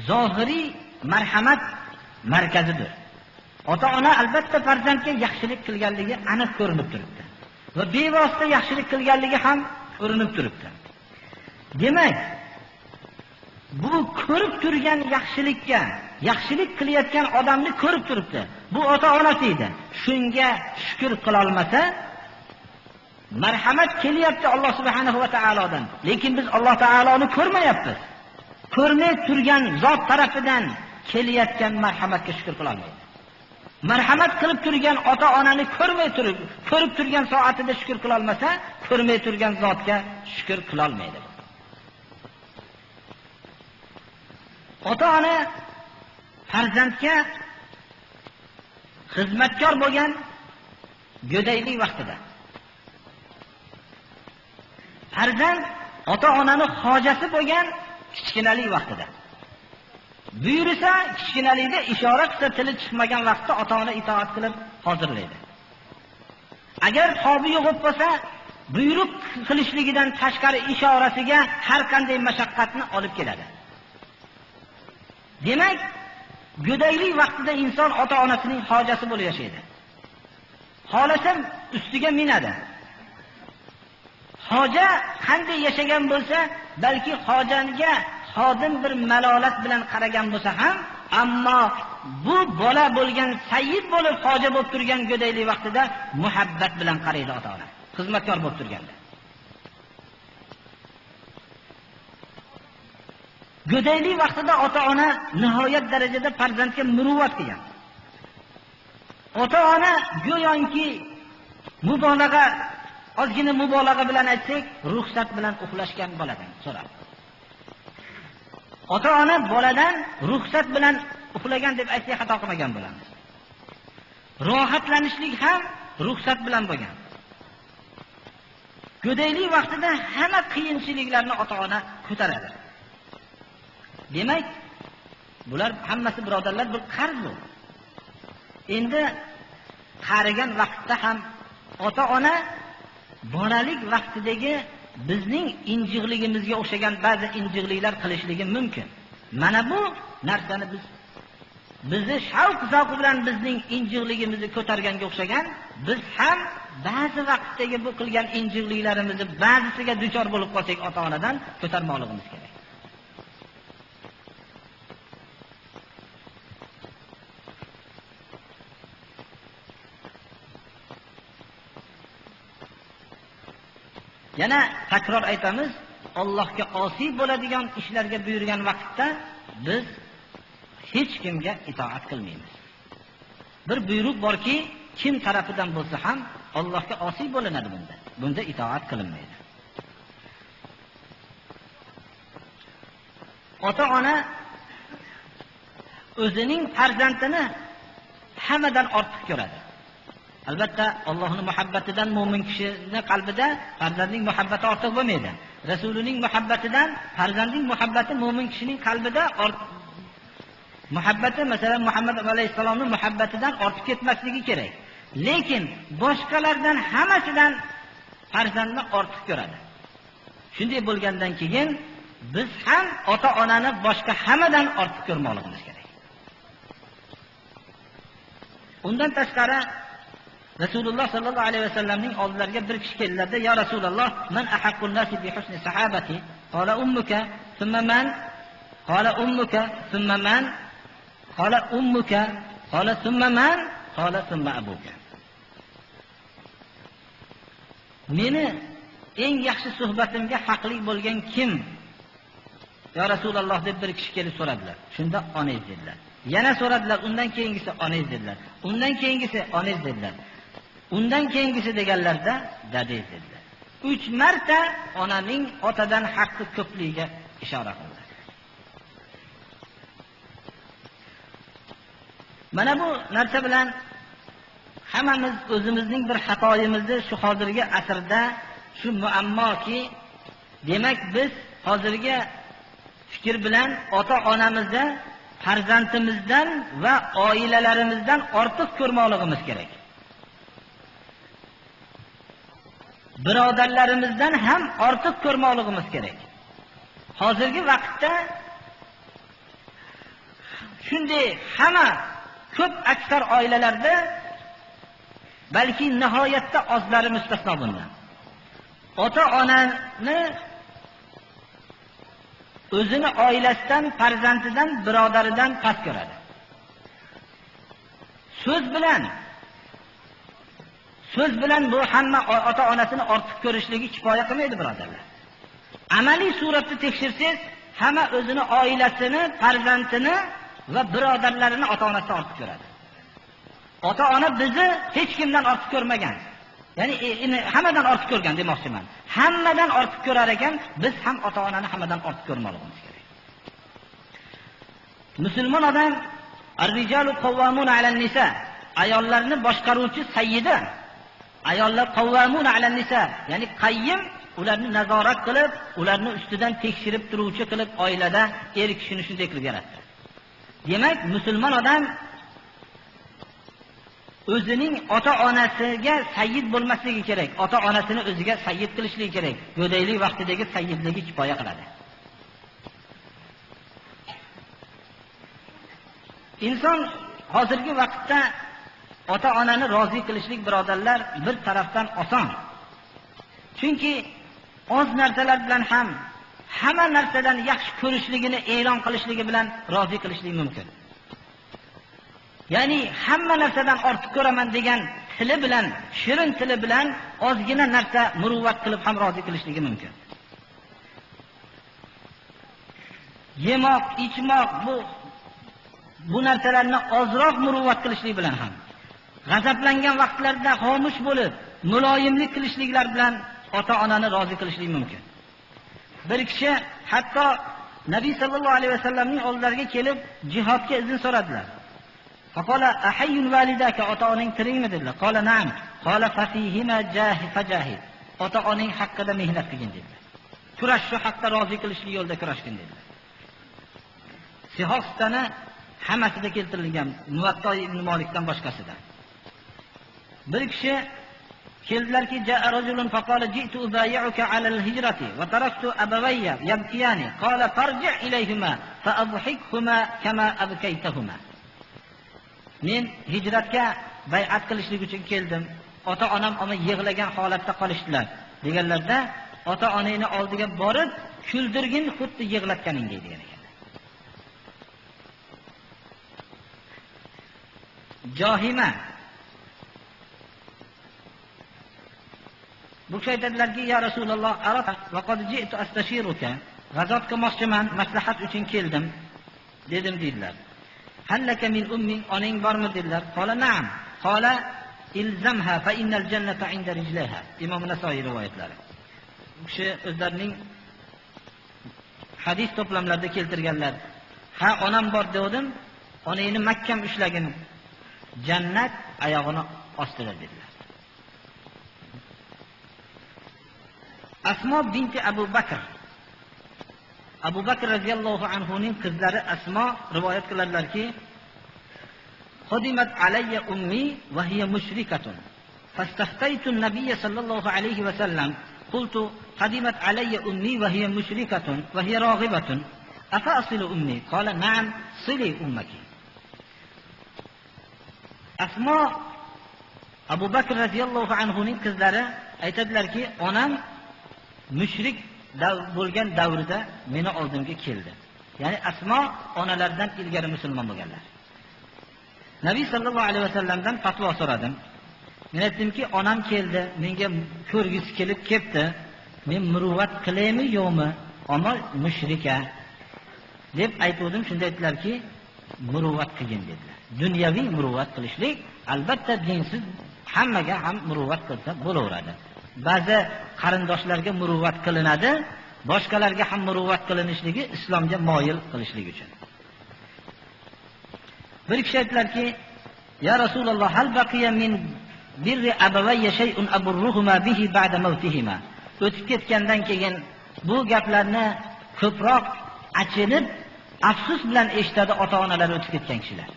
zohiriy marhamat markazidir. Ota-ona albatta farzandga yaxshilik qilganligi aniq ko'rinib turibdi va bevosita yaxshilik qilganligi ham ko'rinib turibdi. Demak, bu ko'rib turgan yaxshilikka, yaxshilik qilayotgan odamni ko'rib turibdi. Bu ota-onasi edi. Shunga shukr qila olmasa, marhamat kelyapti Alloh subhanahu va taolodan. Lekin biz Alloh taoloni ko'rmayapmiz. Ko'rmay turgan zot tarafidan kelayotgan marhamatga shukr qila olmaydi. Marhamat qilib turgan ota-onani ko'rmay turib, ko'rib turgan soatida shukr qila olmasa, ko'rmay turgan zotga shukr qila olmaydi. Ota-ona farzandga xizmatkor bo'lgan go'daylik vaqtida. Farzand ota-onani hojasi bo'lgan kichkinalik vaqtida. Buyursa kichkinalikda ishora qilsa tili chiqmagan vaqtda ota-ona itoat qilib hozirlaydi. Agar tobi yo'q bo'lsa, buyruq qilishligidan tashqari ishorasiga har qanday mashaqqatni olib keladi. Demak, go'daylik vaqtida inson ota-onasining hojasi bo'lib yashaydi. Xohlasa ustiga minadi. Hoja qanday yashagan bo'lsa, balki hojaniga xodim bir malolat bilan qaragan bo'lsa ham, ammo bu bola bo'lgan sayyid bo'lib hoja bo'lib turgan go'daylik vaqtida muhabbat bilan qaraydi ota-ona. Xizmatkor bo'lib turganda. Go'daylik vaqtida ota-ona nihoyat darajada farzandga muruvvat qilgan. Ota-ona go'yoki ozgina mubolag'a bilan aytsak, ruxsat bilan uxlashgan boladan so'rab. Ota-ona boladan ruxsat bilan uxlagan deb aytsak xato qilmagan bo'lamiz. Rohatlanishlik ham ruxsat bilan bo'lgan. Go'daylik vaqtida hamma qiyinchiliklarni ota-ona ko'taradi. Demak, bular hammasi birodarlar bir qarz bu. Endi qarigan vaqtda ham ota-ona bolalik vaqtidagi bizning injiqligimizga o'xshagan ba'zi injiqliklar qilishligi mumkin. Mana bu narsani bizni shavq-zavq bilan bizning injiqligimizni ko'targanga o'xshagan, biz ham ba'zi vaqtdagi bu qilgan injiqliklarimizni ba'zisiga duchor bo'lib qolsak, ota-onadan ko'tarmoqligimiz kerak. Yana takror aytamiz, Allohga osiy bo'ladigan ishlarga buyurgan vaqtda biz hech kimga itoat qilmaymiz. Bir buyruq borki, kim tarafidan bo'lsa ham Allohga osiy bo'linadi bunda. Bunda itoat qilinmaydi. Ota-ona o'zining farzandini hammadan ortiq ko'radi. Albatta, Allohning muhabbatidan mu'min kishining qalbida farzandning muhabbati ortiq bo'lmaydi. Rasulining muhabbatidan farzandning muhabbati mu'min kishining qalbida muhabbati, masalan, Muhammad alayhisalomning muhabbatidan ortib ketmasligi kerak. Lekin boshqalardan hammasidan farzandni ortiq ko'radi. Shunday bo'lgandan keyin biz ham ota-onani boshqa hammadan ortiq ko'rmoqligimiz kerak. Undan tashqari Rasululloh sallallohu alayhi vasallamning oldilariga bir kishi keldilarda, "Ya Rasululloh, man ahaqqun nasi bi husni sahabati?" Qala ummuka, thumma man? Qala ummuka, thumma man? Qala ummuka, qala thumma man? Qala thumma abuka. Meni eng yaxshi suhbatimga haqli bo'lgan kim? Ya Rasululloh deb bir kishi kelib so'radilar. Shunda onangiz dedilar. Yana so'radilar, undan keyingisi onangiz dedilar. Undan keyingisi onangiz dedilar. Undan keyingisi deganlarda dadangiz dedilar. 3 marta onaning otadan haqqi ko'pligiga ishora qildi. Mana bu narsa bilan hammamiz o'zimizning bir xatoyimizni shu hozirgi asrda shu muammoki, demak biz hozirgi fikr bilan ota-onamizni farzandimizdan va oilalarimizdan ortiq ko'rmoqligimiz kerak. Birodarlarimizdan ham ortiq ko'rmoqligimiz kerak. Hozirgi vaqtda Shunday hamma ko'p aksar oilalarda, balki nihoyatda ozlari mustasno bundan. Ota-onani o'zini oilasidan, farzandidan, birodaridan past ko'radi. So'z bilan bu hamma ota-onasini ortiq ko'rishligi kifoya qilmaydi, birodarlar. Amaliy suratda tekshirsangiz, hamma o'zini oilasini, farzandini va birodarlarini ota-onasidan ortiq ko'radi. Ota-ona bizni hech kimdan ortiq ko'rmagan. Ya'ni hammadan ortiq ko'rgan demoqchiman. Hammadan ortiq ko'rar ekan, biz ham ota-onani hammadan ortiq ko'rmoqligimiz kerak. Musulmon odam ar-rijalu qawwamuna 'alan nisa, ayollarni boshqaruvchi sayyida. Ayollar qawwamuna 'alan nisa, ya'ni qayyim, ularni nazorat qilib, ularni ustidan tekshirib turuvchi qilib oilada er kishini shunday qilib yaratdi. Demak, musulmon odam o'zining ota-onasiga sayyid bo'lmasligi kerak. Ota-onasini o'ziga sayyid qilishligi kerak. Go'daylik vaqtidagi sayyidligi kifoya qiladi. Inson hozirgi vaqtda ota-onani rozi qilishlik, birodarlar, bir tarafdan oson. Chunki oz narsalar bilan ham hamma narsadan yaxshi ko'rishligini e'lon qilishligi bilan rozi qilishlik mumkin. Ya'ni hamma narsadan ortiq ko'raman degan tili bilan, shirin tili bilan ozgina narsa muruvvat qilib ham rozi qilishligi mumkin. Yemoq, ichmoq, bu narsalarni ozroq muruvvat qilishlik bilan ham, g'azablangan vaqtlarda xomush bo'lib, muloyimlik qilishliklar bilan ota-onani rozi qilishlik mumkin. Bir kishi hatto Nabiy sallallohu alayhi vasallamning oldilariga kelib jihodga izn so'radilar. Faqala ahayyun validaka, ota-onang tirikmi dedilar. Qala na'am. Qala fasihima fajahid. Ota-onang haqqida mehnat qilgin dedilar. Kurash, shu haqda rozi qilishlik yo'lida kurashgin dedilar. Sihostani hammasida keltirilgan, Muvatta ibn Malikdan boshqasida. Bir kishi keldilarki, ja'a rajulun faqala ji'tu ubay'uka 'ala al-hijrati wa taraktu abawayya yabkiyani. Qala farji' ilayhima fa adhikhuma kama abkaytahuma. Men hijratga bay'at qilishlik uchun keldim. Ota-onam ona yig'lagan holatda qolishdilar. Deganlarda, ota-onangni oldiga borib, kuldirgin xuddi yig'latganingdek degan ekan. Johima. Bu kishi aytadilarki, ya Rasululloh, arafa va qad ji'tu astashiruka. G'azot qilmoqchiman, maslahat uchun keldim, dedim dedilar. Hallaka min umming, onang bormi dedilar. Qala na'am. Qala ilzamha fa innal jannata 'inda rijliha. Imom Nasoiy rivoyatlari. Bu kishi o'zlarining hadis to'plamlarida keltirganlar. Ha, onam bor dedim, onangni mahkam ushlagin. Jannat oyog'ini ostida dedilar. Asmo binti Abu Bakr. Abu Bakr radhiyallohu anhuning qizlari Asmo rivoyat qiladilarki, "Qadimat alayya ummi va hiya mushrikatun. Fastahtaytu an-nabiy sallallohu alayhi va sallam. Qultu qadimat alayya ummi va hiya mushrikatun va hiya raghibatun. Afa asilu ummi?" Qala na'am, sili ummaki. Asmo Abu Bakr radhiyallohu anhuning qizlari aytadilarki, onam mushrik bo'lgan davrida meni oldimga keldi. Ya'ni Asmo onalaridan ilgari musulmon bo'lganlar. Nabiy sallallohu alayhi vasallamdan fatvo so'radim. Men aytdimki, onam keldi, menga ko'rgisi kelib ketdi. Men muruvvat qilaymi yo'qmi? Ona mushrika deb aytdim. Shunda aytdilarki, muruvvat qilgin dedilar. Dunyoviy muruvvat qilishlik, albatta dinsiz hammaga ham muruvvat qilsa bo'laveradi. Ba'zi qarindoshlarga muruvvat qilinadi, boshqalarga ham muruvvat qilinishligi islomga moyil qilishlik uchun. Bir kishi aytdilarki, ya Rasululloh, hal baqiya min birri abawayya shay'un aburruhuma bihi ba'da mawtihima. O'tib ketgandan keyin bu gaplarni ko'proq achinib, afsus bilan eshitadi ota-onalar o'tib ketgan kishilar.